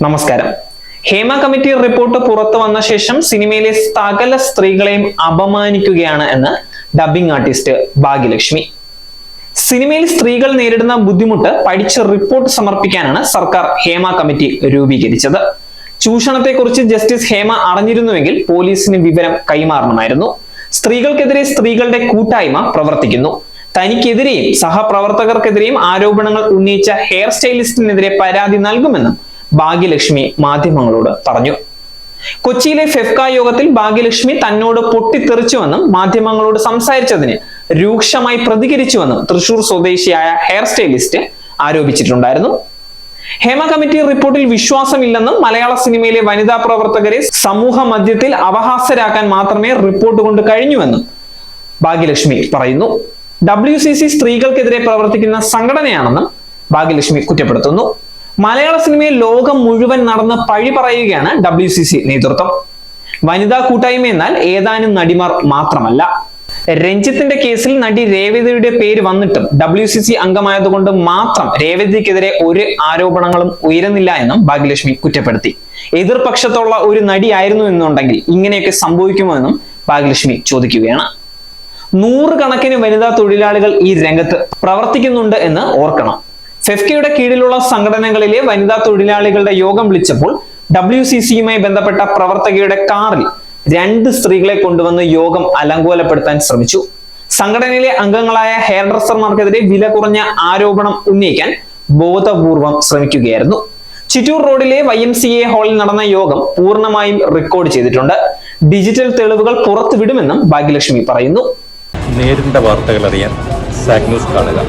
നമസ്കാരം. Hema committee report പുറത്തു വന്ന ശേഷം സിനിമയിലെ സകല സ്ത്രീകളെയും അപമാനിക്കുകയാണ് എന്ന് ഡബ്ബിംഗ് ആർട്ടിസ്റ്റ് ഭാഗ്യലക്ഷ്മി. സിനിമയിൽ സ്ത്രീകൾ നേരിടുന്ന ബുദ്ധിമുട്ട് പഠിച്ച് റിപ്പോർട്ട് സമർപ്പിക്കാനാണ് സർക്കാർ ഹേമ കമ്മിറ്റി രൂപീകരിച്ചത്. ചൂഷണത്തെക്കുറിച്ച് ജസ്റ്റിസ് ഹേമ അറിഞ്ഞിരുന്നുവെങ്കിൽ പോലീസിന് വിവരം കൈമാറണമായിരുന്നു. സ്ത്രീകൾക്കെതിരെ സ്ത്രീകളുടെ കൂട്ടായ്മ പ്രവർത്തിക്കുന്നു. തനിക്കെതിരെയും സഹപ്രവർത്തകർക്കെതിരെയും ആരോപണങ്ങൾ ഉന്നയിച്ച ഹെയർ സ്റ്റൈലിസ്റ്റിനെതിരെ പരാതി നൽകുമെന്നും ഭാഗ്യലക്ഷ്മി മാധ്യമങ്ങളോട് പറഞ്ഞു. കൊച്ചിയിലെ ഫെഫ്ക യോഗത്തിൽ ഭാഗ്യലക്ഷ്മി തന്നോട് പൊട്ടിത്തെറിച്ചുവെന്നും മാധ്യമങ്ങളോട് സംസാരിച്ചതിന് രൂക്ഷമായി പ്രതികരിച്ചുവെന്നും തൃശൂർ സ്വദേശിയായ ഹെയർ സ്റ്റൈലിസ്റ്റ് ആരോപിച്ചിട്ടുണ്ടായിരുന്നു. ഹേമ കമ്മിറ്റി റിപ്പോർട്ടിൽ വിശ്വാസമില്ലെന്നും മലയാള സിനിമയിലെ വനിതാ പ്രവർത്തകരെ സമൂഹ മധ്യത്തിൽ അപഹാസ്യരാക്കാൻ മാത്രമേ റിപ്പോർട്ട് കൊണ്ട് കഴിഞ്ഞുവെന്നും ഭാഗ്യലക്ഷ്മി പറയുന്നു. WCC സ്ത്രീകൾക്കെതിരെ പ്രവർത്തിക്കുന്ന സംഘടനയാണെന്നും ഭാഗ്യലക്ഷ്മി കുറ്റപ്പെടുത്തുന്നു. മലയാള സിനിമയിൽ ലോകം മുഴുവൻ നടന്ന് പഴി പറയുകയാണ് WCC നേതൃത്വം. വനിതാ കൂട്ടായ്മ എന്നാൽ ഏതാനും നടിമാർ മാത്രമല്ല. രഞ്ജിത്തിന്റെ കേസിൽ നടി രേവതിയുടെ പേര് വന്നിട്ടും WCC അംഗമായതുകൊണ്ട് മാത്രം രേവതിക്കെതിരെ ഒരു ആരോപണങ്ങളും ഉയരുന്നില്ല എന്നും ഭാഗ്യലക്ഷ്മി കുറ്റപ്പെടുത്തി. എതിർപക്ഷത്തുള്ള ഒരു നടിയായിരുന്നു എന്നുണ്ടെങ്കിൽ ഇങ്ങനെയൊക്കെ സംഭവിക്കുമോ എന്നും ഭാഗ്യലക്ഷ്മി ചോദിക്കുകയാണ്. 100 കണക്കിന് വനിതാ തൊഴിലാളികൾ ഈ രംഗത്ത് പ്രവർത്തിക്കുന്നുണ്ട് എന്ന് ഓർക്കണം. ഫെഫ്കയുടെ കീഴിലുള്ള സംഘടനകളിലെ വനിതാ തൊഴിലാളികളുടെ യോഗം വിളിച്ചപ്പോൾ WCCയുമായി ബന്ധപ്പെട്ട പ്രവർത്തകയുടെ കാറിൽ 2 സ്ത്രീകളെ കൊണ്ടുവന്ന് യോഗം അലങ്കോലപ്പെടുത്താൻ ശ്രമിച്ചു. സംഘടനയിലെ അംഗങ്ങളായ ഹെയർ ഡ്രസ്സർമാർക്കെതിരെ വില കുറഞ്ഞ ആരോപണം ഉന്നയിക്കാൻ ബോധപൂർവം ശ്രമിക്കുകയായിരുന്നു. ചിറ്റൂർ റോഡിലെ YMCA ഹാളിൽ നടന്ന യോഗം പൂർണ്ണമായും റെക്കോർഡ് ചെയ്തിട്ടുണ്ട്. ഡിജിറ്റൽ തെളിവുകൾ പുറത്തുവിടുമെന്നും ഭാഗ്യലക്ഷ്മി പറയുന്നു. നേരിന്റെ വാർത്തകൾ അറിയാൻ സാഗ് ന്യൂസ് കാണുക.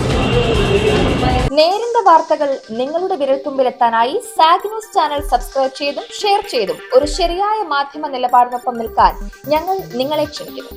നേരിന്റെ വാർത്തകൾ നിങ്ങളുടെ വിരൽത്തുമ്പിലെത്താനായി സാഗ് ന്യൂസ് ചാനൽ സബ്സ്ക്രൈബ് ചെയ്തും ഷെയർ ചെയ്തും ഒരു ശരിയായ മാധ്യമ നിലപാടിനൊപ്പം നിൽക്കാൻ ഞങ്ങൾ നിങ്ങളെ ക്ഷണിക്കുന്നു.